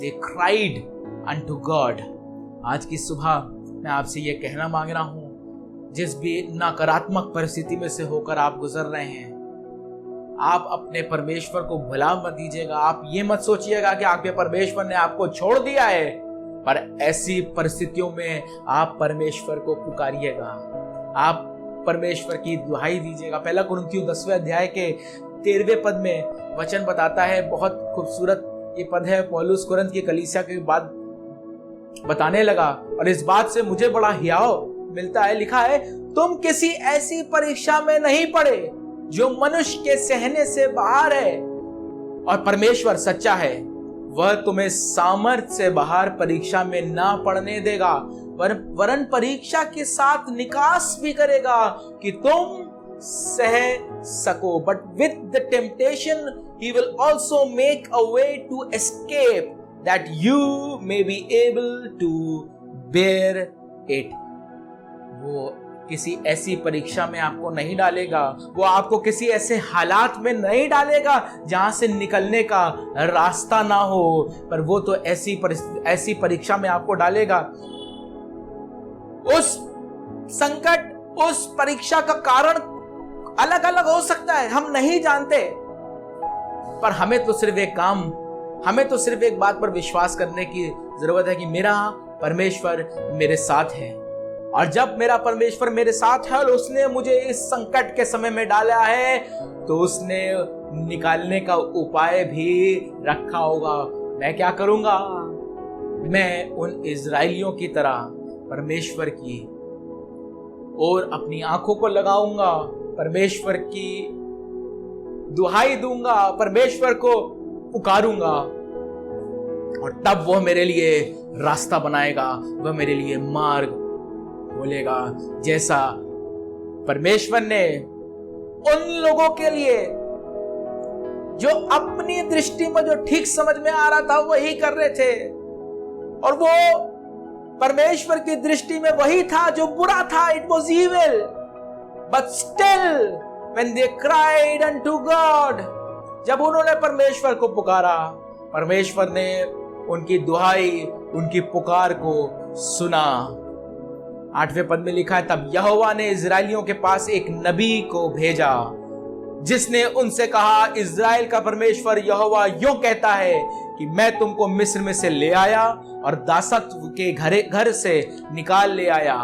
They cried unto God। आज की सुबह मैं आपसे ये कहना मांग रहा हूं, जिस भी नकारात्मक परिस्थिति में से होकर आप गुजर रहे हैं, आप अपने परमेश्वर को भुला मत दीजिएगा। आप ये मत सोचिएगा कि आपके परमेश्वर ने आपको छोड़ दिया है, पर ऐसी परिस्थितियों में आप परमेश्वर को पुकारिएगा, आप परमेश्वर की दुहाई दीजिएगा। 1 कुरिन्थियों 10वें अध्याय के 13वें पद में वचन बताता है, बहुत खूबसूरत ये पद है। पौलुस कुरिन्थ की कलीसिया की बात बताने लगा और इस बात से मुझे बड़ा हियाव मिलता है। लिखा है, तुम किसी ऐसी परीक्षा में नहीं पड़े जो मनुष्य के सहने से बाहर है, और परमेश्वर सच्चा है, वह तुम्हें सामर्थ्य से बाहर परीक्षा में ना पड़ने देगा, वरन परीक्षा के साथ निकास भी करेगा कि तुम सह सको। But with the temptation he will also make a way to escape that you may be able to bear it. वो किसी ऐसी परीक्षा में आपको नहीं डालेगा, वो आपको किसी ऐसे हालात में नहीं डालेगा जहां से निकलने का रास्ता ना हो, पर वो तो ऐसी परीक्षा में आपको डालेगा। उस संकट, उस परीक्षा का कारण अलग अलग हो सकता है, हम नहीं जानते, पर हमें तो सिर्फ एक बात पर विश्वास करने की जरूरत है कि मेरा परमेश्वर मेरे साथ है। और जब मेरा परमेश्वर मेरे साथ है और उसने मुझे इस संकट के समय में डाला है, तो उसने निकालने का उपाय भी रखा होगा। मैं क्या करूंगा? मैं उन इजरायलियों की तरह परमेश्वर की ओर अपनी आंखों को लगाऊंगा, परमेश्वर की दुहाई दूंगा, परमेश्वर को पुकारूंगा, और तब वह मेरे लिए रास्ता बनाएगा, वह मेरे लिए मार्ग बोलेगा। जैसा परमेश्वर ने उन लोगों के लिए जो अपनी दृष्टि में जो ठीक समझ में आ रहा था वही कर रहे थे, और वो परमेश्वर की दृष्टि में वही था जो बुरा था, it was evil, but still when they cried unto God, जब उन्होंने परमेश्वर को पुकारा, परमेश्वर ने उनकी दुहाई, उनकी पुकार को सुना। 8वें पद में लिखा है, तब यहोवा ने इजरायलियों के पास एक नबी को भेजा, जिसने उनसे कहा, इजराइल का परमेश्वर यहोवा यूं कहता है कि मैं तुमको मिस्र में से ले आया और दासत्व के घर से निकाल ले आया,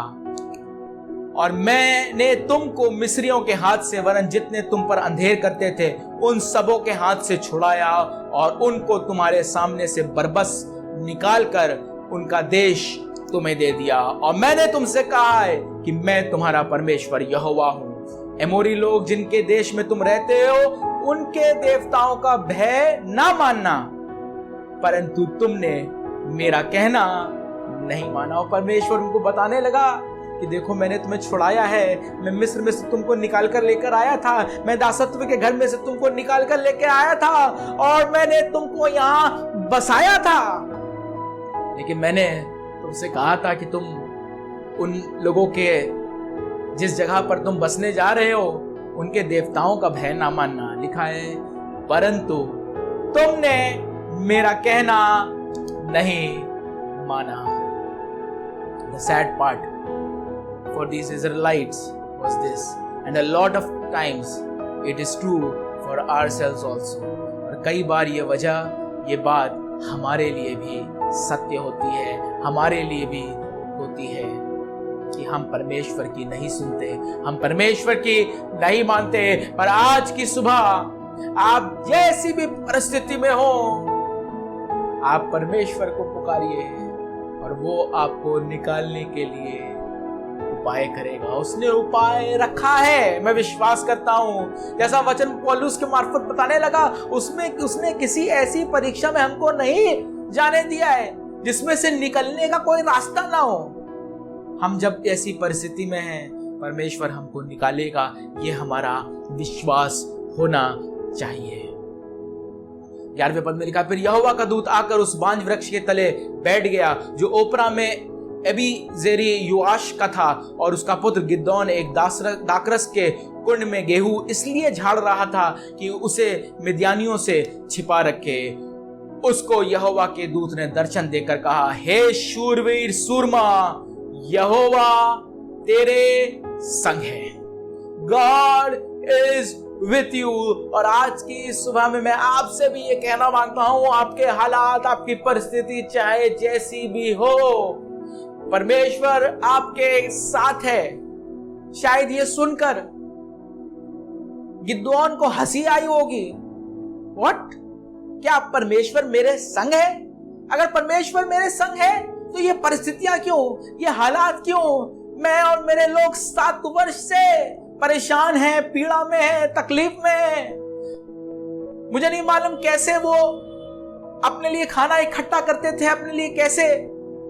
और मैंने तुमको मिस्रियों के हाथ से, वरन जितने तुम पर अंधेर करते थे उन सबों के हाथ से छुड़ाया, और उनको तुम्हारे सामने से बरबस निकाल कर उनका देश तुम्हें दे दिया। और मैंने तुमसे कहा है कि मैं तुम्हारा परमेश्वर यहोवा हूं। एमोरी लोग जिनके देश में तुम रहते हो, उनके देवताओं का भय ना मानना, परंतु तुमने मेरा कहना नहीं माना। और परमेश्वर उनको बताने लगा कि देखो मैंने तुम्हें छुड़ाया है, मैं मिस्र में से तुमको निकाल कर लेकर आया था, मैं दासत्व के घर में से तुमको निकाल कर लेकर आया था और मैंने तुमको यहाँ बसाया था। लेकिन मैंने तुमसे कहा था कि तुम उन लोगों के जिस जगह पर तुम बसने जा रहे हो उनके देवताओं का भय ना मानना। लिखा है परंतु तुमने मेरा कहना नहीं माना। The sad part for these Israelites was this, and a lot of times it is true for ourselves also. और कई बार ये बात हमारे लिए भी सत्य होती है, हमारे लिए भी होती है कि हम परमेश्वर की नहीं सुनते, हम परमेश्वर की नहीं मानते। पर आज की सुबह आप जैसी भी परिस्थिति में हो, आप परमेश्वर को पुकारिए और वो आपको निकालने के लिए उपाय करेगा। उसने उपाय रखा है, मैं विश्वास करता हूं। जैसा वचन पौलुस के मार्फत बताने लगा, उसने किसी ऐसी परीक्षा में हमको नहीं जाने दिया है जिसमें से निकलने का कोई रास्ता ना हो। हम जब ऐसी परिस्थिति में हैं, परमेश्वर हमको निकालेगा, ये हमारा विश्वास होना चाहिए। 11वें पद में लिखा, फिर यहोवा का दूत आकर उस बांज वृक्ष के तले बैठ गया जो ओपरा में एबीजेरी योआश का था, और उसका पुत्र गिदोन एक दाखरस के कुंड में गेहूं इसलिए झाड़ रहा था कि उसे मिद्यानियों से छिपा रखे। उसको यहोवा के दूत ने दर्शन देकर कहा, हे शूरवीर सूरमा, यहोवा तेरे संग है। God is with you. और आज की सुबह में मैं आपसे भी ये कहना मांगता हूं, आपके हालात, आपकी परिस्थिति चाहे जैसी भी हो, परमेश्वर आपके साथ है। शायद ये सुनकर गिदोन को हंसी आई होगी, व्हाट, क्या परमेश्वर मेरे संग है? अगर परमेश्वर मेरे संग है तो ये परिस्थितियां क्यों, ये हालात क्यों? मैं और मेरे लोग 7 वर्ष से परेशान हैं, पीड़ा में हैं, तकलीफ में हैं। मुझे नहीं मालूम कैसे वो अपने लिए खाना इकट्ठा करते थे, अपने लिए कैसे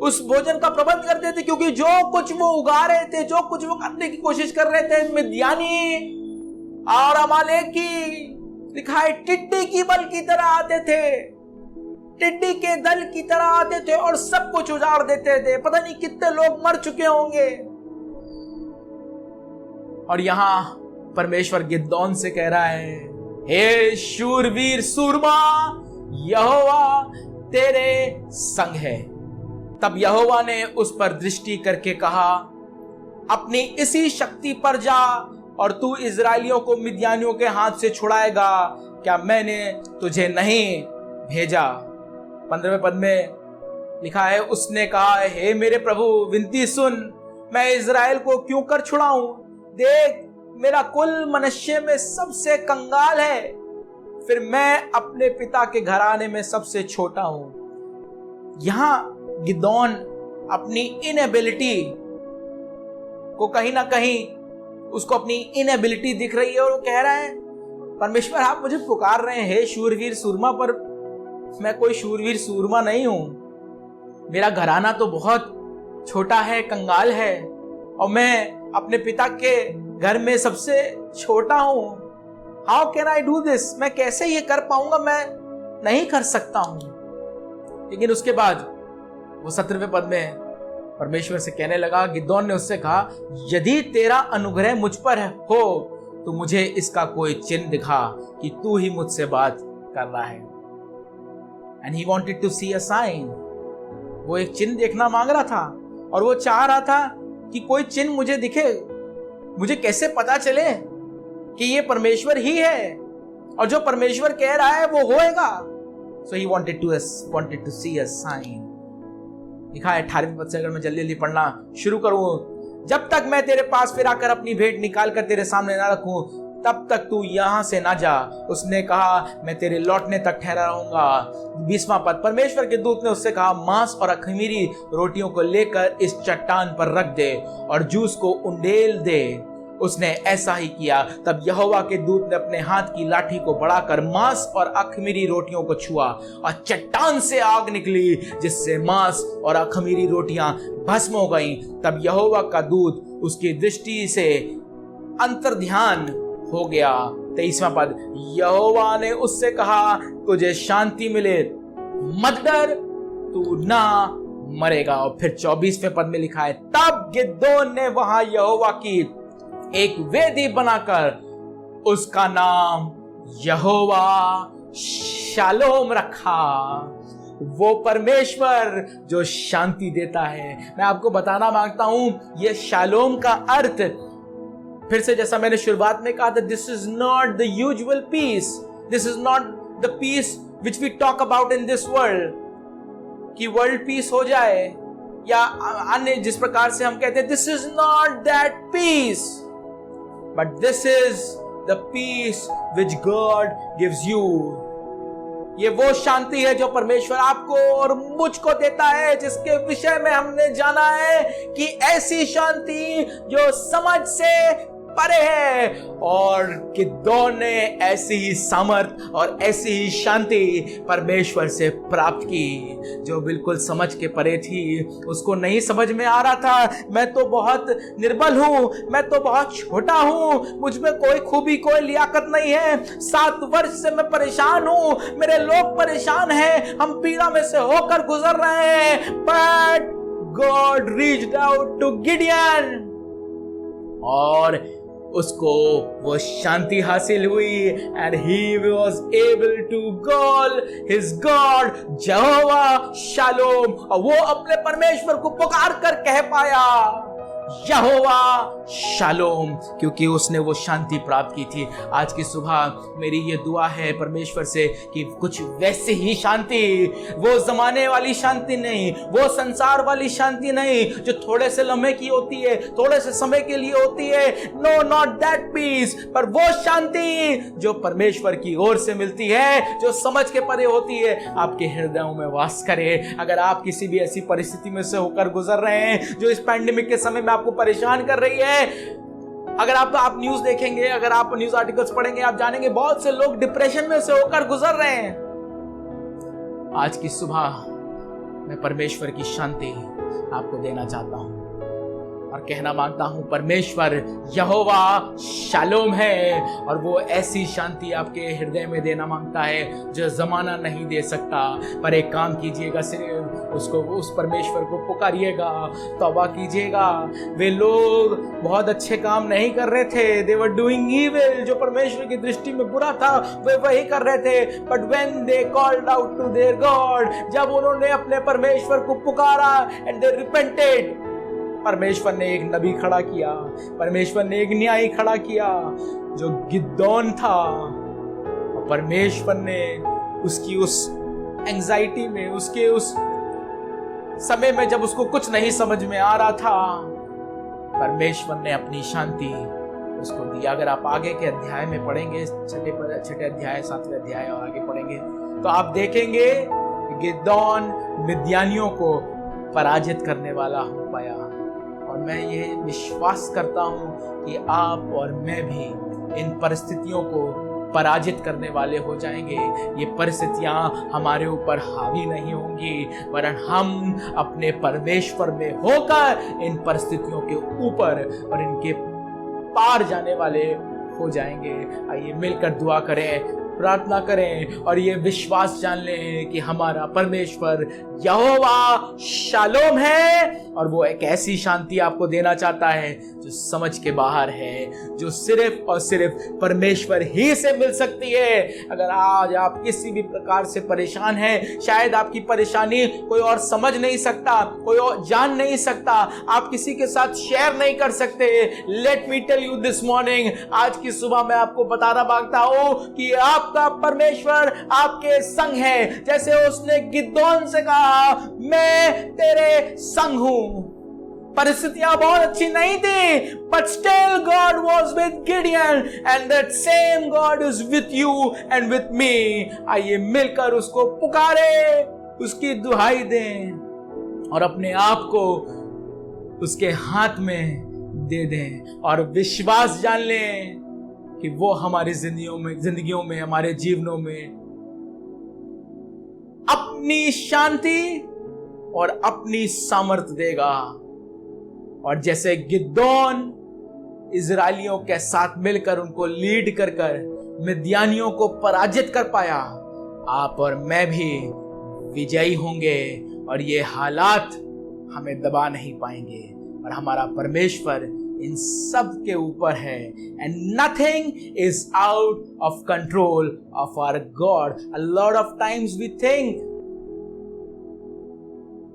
उस भोजन का प्रबंध करते थे, क्योंकि जो कुछ वो उगा रहे थे, जो कुछ वो करने की कोशिश कर रहे थे, मिद्यानी और अमालेकी, लिखा है टिड्डी की बल की तरह आते थे, टिड्डी के दल की तरह आते थे और सब कुछ उजाड़ देते थे। पता नहीं कितने लोग मर चुके होंगे। और यहां परमेश्वर गिदोन से कह रहा है, हे शूरवीर सूरमा, यहोवा तेरे संग है। तब यहोवा ने उस पर दृष्टि करके कहा, अपनी इसी शक्ति पर जा और तू इजरायलियों को मिद्यानियों के हाथ से छुड़ाएगा। क्या मैंने तुझे नहीं भेजा? 15वें पद में लिखा है, उसने कहा, हे मेरे प्रभु, विनती सुन, मैं इजराइल को क्यों कर छुड़ाऊं? देख, मेरा कुल मनुष्य में सबसे कंगाल है, फिर मैं अपने पिता के घराने में सबसे छोटा हूं। यहां गिदोन अपनी इनएबिलिटी को कहीं ना कहीं, उसको अपनी इनएबिलिटी दिख रही है और वो कह रहा है, परमेश्वर आप मुझे पुकार रहे हैं हे शूरवीर सूरमा, पर मैं कोई शूरवीर सूरमा नहीं हूं। मेरा घराना तो बहुत छोटा है, कंगाल है, और मैं अपने पिता के घर में सबसे छोटा हूं। How can I do this? मैं कैसे ये कर पाऊंगा? मैं नहीं कर सकता हूं। लेकिन उसके बाद वो 17वें पद में परमेश्वर से कहने लगा, गिदोन ने उससे कहा, यदि तेरा अनुग्रह मुझ पर हो तो मुझे इसका कोई चिन्ह दिखा कि तू ही मुझसे बात कर रहा है। And he wanted to see a sign. वो एक चिन्ह देखना मांग रहा था और वो चाह रहा था कि कोई चिन्ह मुझे दिखे, मुझे कैसे पता चले कि ये परमेश्वर ही है और जो परमेश्वर कह रहा है वो होएगा। So he wanted to see a sign. लिखा है 18वें पद से, अगर मैं जल्दी जल्दी पढ़ना शुरू करूं, जब तक मैं तेरे पास फिर आकर अपनी भेंट निकाल कर तेरे सामने ना रखूं, तब तक तू यहां से ना जा। उसने कहा, मैं तेरे लौटने तक ठहरा रहूंगा। 20वां पद, परमेश्वर के दूत ने उससे कहा, मांस और अखमीरी रोटियों को लेकर इस चट्टान पर रख दे और जूस को उंडेल दे। उसने ऐसा ही किया। तब यहोवा के दूत ने अपने हाथ की लाठी को बढ़ाकर मांस और अख़मीरी रोटियों को छुआ और चट्टान से आग निकली, जिससे मांस और अख़मीरी रोटियां भस्म हो गईं। तब यहोवा का दूत उसकी दृष्टि से अंतर्ध्यान हो गया। 23वां पद, यहोवा ने उससे कहा, तुझे शांति मिले, मत डर, तू ना मरेगा। और फिर 24वें पद में लिखा है, तब गिदोन ने वहां यहोवा की एक वेदी बनाकर उसका नाम यहोवा शालोम रखा। वो परमेश्वर जो शांति देता है। मैं आपको बताना मांगता हूं, यह शालोम का अर्थ फिर से, जैसा मैंने शुरुआत में कहा था, this is not the usual peace, this is not the peace which we talk about in this world, कि वर्ल्ड पीस हो जाए या अन्य जिस प्रकार से हम कहते हैं, this is not that peace, but this is the peace which God gives you. ये वो शांति है जो परमेश्वर आपको और मुझको देता है, जिसके विषय में हमने जाना है कि ऐसी शांति जो समझ से परे है। और गिदोन ने ऐसी ही सामर्थ और ऐसी ही शांति परमेश्वर से प्राप्त की, जो बिल्कुल समझ के परे थी। उसको नहीं समझ में आ रहा था, मैं तो बहुत निर्बल हूं, मैं तो बहुत छोटा हूं, मुझ में कोई खूबी कोई लियाकत नहीं है, 7 वर्ष से मैं परेशान हूं, मेरे लोग परेशान हैं, हम पीड़ा में से होकर गुजर रहे हैं। But God reached out to Gideon और उसको वो शांति हासिल हुई। And he was able to call his God Jehovah Shalom, और वो अपने परमेश्वर को पुकार कर कह पाया यहोवा शालोम, क्योंकि उसने वो शांति प्राप्त की थी। आज की सुबह मेरी ये दुआ है परमेश्वर से कि कुछ वैसे ही शांति, वो जमाने वाली शांति नहीं, वो संसार वाली शांति नहीं जो थोड़े से लम्हे की होती है, थोड़े से समय के लिए होती है, नो नॉट दैट पीस, पर वो शांति जो परमेश्वर की ओर से मिलती है, जो समझ के परे होती है, आपके हृदयों में वास करे। अगर आप किसी भी ऐसी परिस्थिति में से होकर गुजर रहे हैं जो इस पैंडेमिक के समय में आपको परेशान कर रही है, अगर आप न्यूज़ देखेंगे, अगर आप न्यूज़ आर्टिकल्स पढ़ेंगे, आप जानेंगे बहुत से लोग डिप्रेशन में से होकर गुजर रहे हैं। आज की सुबह मैं परमेश्वर की शांति आपको देना चाहता हूं और कहना मांगता हूं, परमेश्वर यहोवा शालोम है, और वो ऐसी शांति आपके हृदय में देना मांगता है जो जमाना नहीं दे सकता। पर एक काम कीजिएगा, सिर्फ उसको, उस परमेश्वर को पुकारिएगा, तौबा कीजिएगा। वे लोग बहुत अच्छे काम नहीं कर रहे थे, दे वर डूइंग इविल, जो परमेश्वर की दृष्टि में बुरा था वे वही कर रहे थे। But when they called out to their God, जब उन्होंने अपने परमेश्वर को पुकारा एंड दे रिपेंटेड, परमेश्वर ने एक नबी खड़ा किया, परमेश्वर ने एक न्यायी खड़ा किया जो गिदोन था, और परमेश्वर ने उसकी उस एंजाइटी में, उसके उस समय में जब उसको कुछ नहीं समझ में आ रहा था, परमेश्वर ने अपनी शांति उसको दी। अगर आप आगे के अध्याय में पढ़ेंगे, छठे अध्याय, 7वें अध्याय और आगे पढ़ेंगे, तो आप देखेंगे गिदोन मिद्यानियों को पराजित करने वाला हो पाया। और मैं ये विश्वास करता हूं कि आप और मैं भी इन परिस्थितियों को पराजित करने वाले हो जाएंगे। ये परिस्थितियां हमारे ऊपर हावी नहीं होंगी, वरन हम अपने परमेश्वर में होकर इन परिस्थितियों के ऊपर और इनके पार जाने वाले हो जाएंगे। आइए मिलकर दुआ करें, प्रार्थना करें और ये विश्वास जान लें कि हमारा परमेश्वर यहोवा शालोम है, और वो एक ऐसी शांति आपको देना चाहता है जो समझ के बाहर है, जो सिर्फ और सिर्फ परमेश्वर ही से मिल सकती है। अगर आज आप किसी भी प्रकार से परेशान हैं, शायद आपकी परेशानी कोई और समझ नहीं सकता, कोई और जान नहीं सकता, आप किसी के साथ शेयर नहीं कर सकते, let me tell you this morning, आज की सुबह मैं आपको बताना मांगता हूं कि आपका परमेश्वर आपके संग है। जैसे उसने गिदोन से कहा, मैं तेरे संग हूं। परिस्थितियां बहुत अच्छी नहीं थी, but still God was with Gideon and that same God is with you and with me। आइए मिलकर उसको पुकारे, उसकी दुहाई दें और अपने आप को उसके हाथ में दे दें और विश्वास जान लें कि वो हमारी जिंदगियों में हमारे जीवनों में अपनी शांति और अपनी सामर्थ देगा। और जैसे गिदोन इजरायलियों के साथ मिलकर उनको लीड कर मिद्यानियों को पराजित कर पाया, आप और मैं भी विजयी होंगे और ये हालात हमें दबा नहीं पाएंगे। और हमारा परमेश्वर इन सब के ऊपर है। And nothing is out of control of our God. A lot of times we think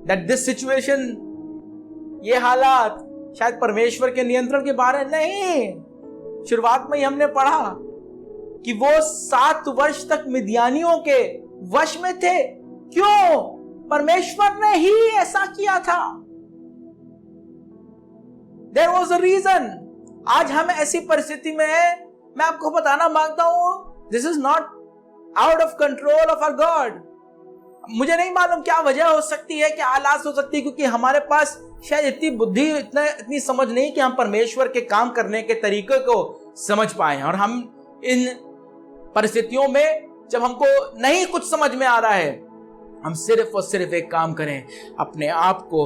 that this situation, ये हालात शायद परमेश्वर के नियंत्रण के बाहर है। नहीं, शुरुआत में ही हमने पढ़ा कि वो 7 वर्ष तक मिद्यानियों के वश में थे। क्यों? परमेश्वर ने ही ऐसा किया था। There was a reason. आज हम ऐसी परिस्थिति में हैं। मैं आपको बताना मांगता हूं, this is not out of control of our God. मुझे नहीं मालूम क्या वजह हो सकती है, क्या हालात हो सकती है, क्योंकि हमारे पास शायद इतनी बुद्धि, इतनी समझ नहीं कि हम परमेश्वर के काम करने के तरीके को समझ पाए। और हम इन परिस्थितियों में जब हमको नहीं कुछ समझ में आ रहा है, हम सिर्फ और सिर्फ एक काम करें, अपने आप को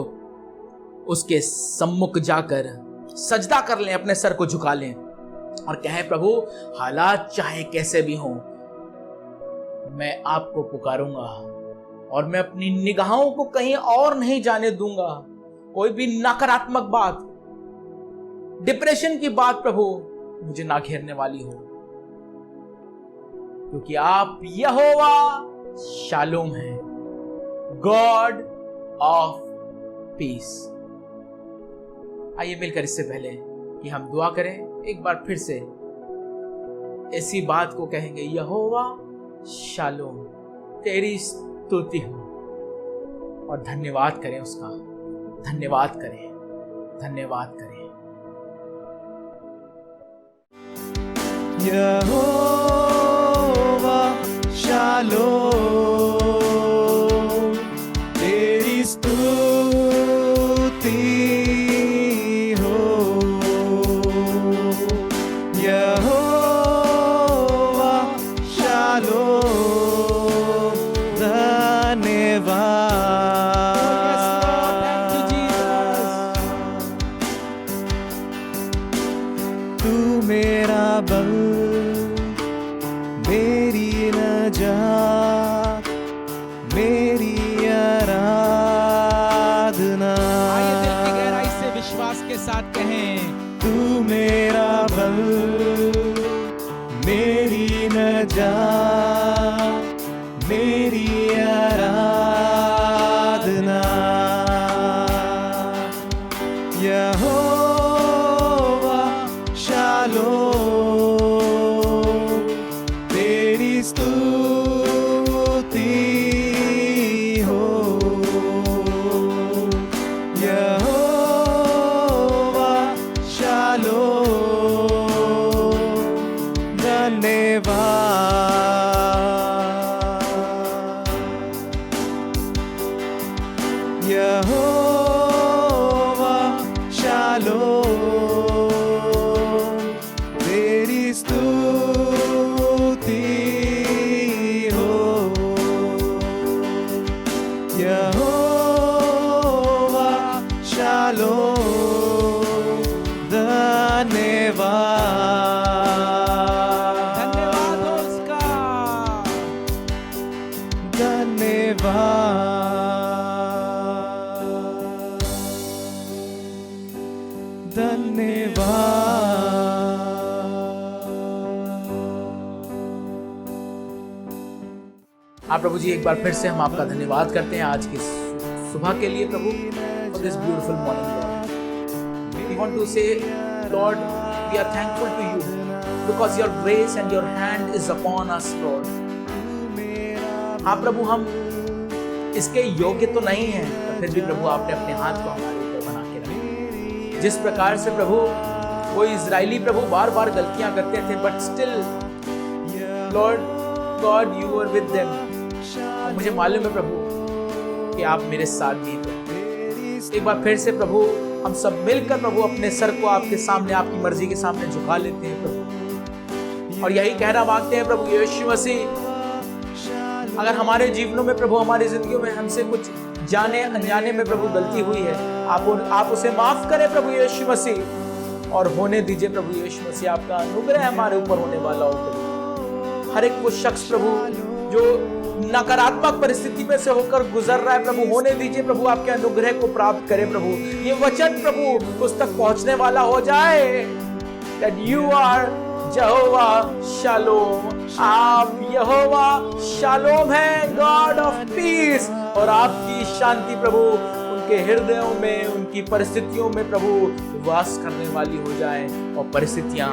उसके सम्मुख जाकर सजदा कर लें, अपने सर को झुका लें और कहें, प्रभु हालात चाहे कैसे भी हों, मैं आपको पुकारूंगा और मैं अपनी निगाहों को कहीं और नहीं जाने दूंगा। कोई भी नकारात्मक बात, डिप्रेशन की बात प्रभु मुझे ना घेरने वाली हो, क्योंकि आप यहोवा शालोम हैं, गॉड ऑफ पीस। आइए मिलकर इससे पहले कि हम दुआ करें, एक बार फिर से ऐसी बात को कहेंगे, यहोवा शालोम, तेरी स्तुति हो, और धन्यवाद करें उसका, धन्यवाद करें, धन्यवाद करें। यहोवा शालोम, तेरी स्तुति हो। यहोवा शालोम, धन्यवाद। तू मेरा बल, मेरी नजात, मेरी आराधना। आइए दिल की गहराई से विश्वास के साथ कहें, तू मेरा बल, मेरी नजात, मेरी आराधना। यहोवा शालोम, तेरी स्तुति हो। यहोवा शालोम, धन्यवाद। यहोवा शालोम, तेरी स्तुति हो। यहोवा शालोम, धन्यवाद। धन्यवाद हो उसका। धन्यवाद, धन्यवाद। हाँ प्रभु जी, एक बार फिर से हम आपका धन्यवाद करते हैं आज की सुबह के लिए प्रभु, for this beautiful morning Lord. We want to say Lord, we are thankful to you because your grace and your hand is upon us Lord. हाँ प्रभु, हम इसके योग्य तो नहीं हैं, तो फिर भी प्रभु आपने अपने हाथ को हमारे ऊपर बना के रखा। जिस प्रकार से प्रभु वो इजरायली प्रभु बार बार गलतियां करते थे, but still Lord God you were with them. मुझे मालूम है प्रभु कि आप मेरे साथ भी थे। एक बार फिर से प्रभु हम सब मिलकर प्रभु अपने सर को आपके सामने, आपकी मर्जी के सामने झुका लेते हैं प्रभु, और यही कहना मांगते हैं प्रभु यीशु मसीह, अगर हमारे जीवनों में प्रभु, हमारी जिंदगियों में हमसे कुछ जाने अनजाने में प्रभु गलती हुई है, आप उसे माफ करें प्रभु यीशु मसीह, और होने दीजिए प्रभु यीशु मसीह आपका अनुग्रह हमारे ऊपर होने वाला हो प्रभु। हर एक वो शख्स प्रभु जो नकारात्मक परिस्थिति में से होकर गुजर रहा है प्रभु, होने दीजिए प्रभु, आपके अनुग्रह को प्राप्त करे प्रभु। ये वचन प्रभु उस तक पहुंचने वाला हो जाए, that you are Jehovah shalom, आप यहोवा शालोम हैं, गॉड ऑफ पीस, और आपकी शांति प्रभु उनके हृदयों में, उनकी परिस्थितियों में प्रभु वास करने वाली हो जाए और परिस्थितियां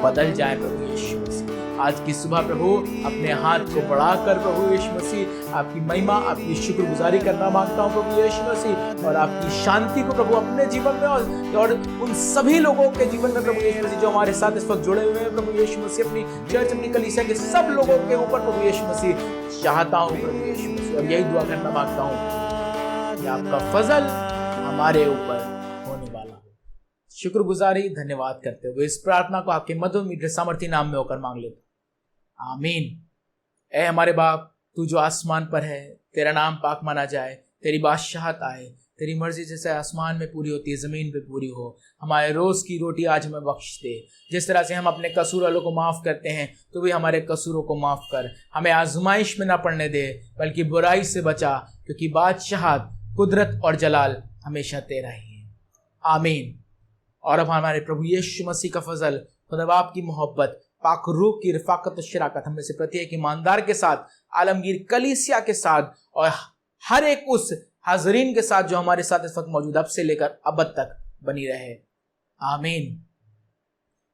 बदल जाए प्रभु यीशु मसीह। आज की सुबह प्रभु अपने हाथ को बढ़ाकर प्रभु यीशु मसीह आपकी महिमा, आपकी शुक्रगुजारी करना मांगता हूं प्रभु यीशु मसीह, और आपकी शांति को प्रभु अपने जीवन में और उन सभी लोगों के जीवन में प्रभु यीशु मसीह जो हमारे साथ इस वक्त जुड़े हुए हैं प्रभु यीशु मसीह, अपनी चर्च, अपनी कलीसिया के सब लोगों के ऊपर प्रभु यीशु मसीह चाहता हूं प्रभु यीशु मसीह, और यही दुआ करना मांगता हूं कि आपका फजल हमारे ऊपर होने वाला हो। शुक्रगुजारी धन्यवाद करते हुए इस प्रार्थना को आपके मधुर मीठे सामर्थी नाम में होकर मांग लेता, आमीन। ऐ हमारे बाप, तू जो आसमान पर है, तेरा नाम पाक माना जाए, तेरी बादशाहत आए, तेरी मर्जी जैसे आसमान में पूरी होती है ज़मीन पे पूरी हो। हमारे रोज़ की रोटी आज हमें बख्श दे, जिस तरह से हम अपने कसूर वालों को माफ़ करते हैं, तो भी हमारे कसूरों को माफ़ कर। हमें आजमाइश में ना पड़ने दे, बल्कि बुराई से बचा, क्योंकि बादशाहत, कुदरत और जलाल हमेशा तेरा ही है, आमीन। और अब हमारे प्रभु यीशु मसीह का फजल, खुदा बाप की मोहब्बत, पाक रूह की रफ़ाकत और शराकत हम में से प्रत्येक ईमानदार के साथ, आलमगीर कलीसिया के साथ, और हर एक उस हाजरीन के साथ जो हमारे साथ इस वक्त मौजूद, अब से लेकर अब तक बनी रहे, आमीन।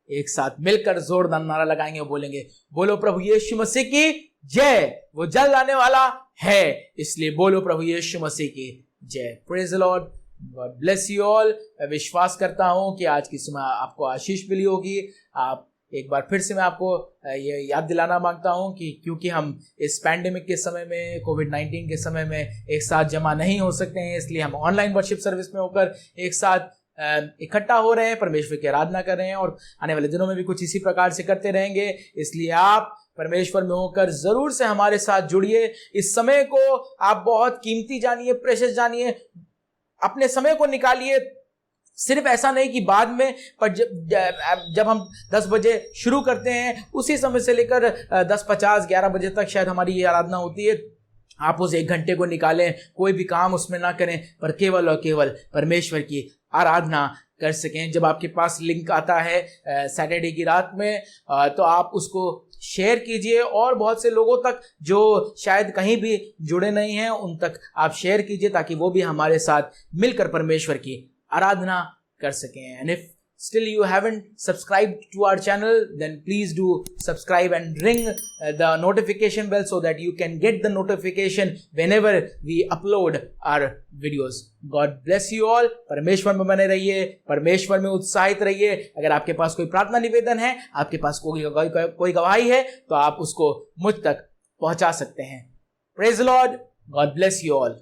एक साथ मिलकर जोरदार नारा लगाएंगे और बोलेंगे, बोलो प्रभु यीशु मसीह की जय। वो जल्द आने वाला है, इसलिए बोलो प्रभु यीशु मसीह की जय। Praise the Lord, God bless you all. मैं विश्वास करता हूं कि आज की सुबह आपको आशीष मिली होगी। आप एक बार फिर से मैं आपको ये याद दिलाना मांगता हूं कि क्योंकि हम इस पैंडेमिक के समय में, कोविड-19 के समय में एक साथ जमा नहीं हो सकते हैं, इसलिए हम ऑनलाइन वर्शिप सर्विस में होकर एक साथ इकट्ठा हो रहे हैं, परमेश्वर की आराधना कर रहे हैं, और आने वाले दिनों में भी कुछ इसी प्रकार से करते रहेंगे। इसलिए आप परमेश्वर में होकर जरूर से हमारे साथ जुड़िए। इस समय को आप बहुत कीमती जानिए, प्रेशियस जानिए, अपने समय को निकालिए। सिर्फ ऐसा नहीं कि बाद में, पर जब हम 10 बजे शुरू करते हैं, उसी समय से लेकर 10:50, 11 बजे तक शायद हमारी ये आराधना होती है। आप उस 1 घंटे को निकालें, कोई भी काम उसमें ना करें, पर केवल और केवल परमेश्वर की आराधना कर सकें। जब आपके पास लिंक आता है सैटरडे की रात में, तो आप उसको शेयर कीजिए, और बहुत से लोगों तक जो शायद कहीं भी जुड़े नहीं हैं, उन तक आप शेयर कीजिए, ताकि वो भी हमारे साथ मिलकर परमेश्वर की आराधना कर सकें। And if still you haven't subscribed to our channel, then please do subscribe and ring the notification bell so that you can get the notification whenever we upload our videos. God bless you all. परमेश्वर में बने रहिए, परमेश्वर में उत्साहित रहिए। अगर आपके पास कोई प्रार्थना निवेदन है, आपके पास कोई गवाही है, तो आप उसको मुझ तक पहुंचा सकते हैं। Praise the Lord. God bless you all.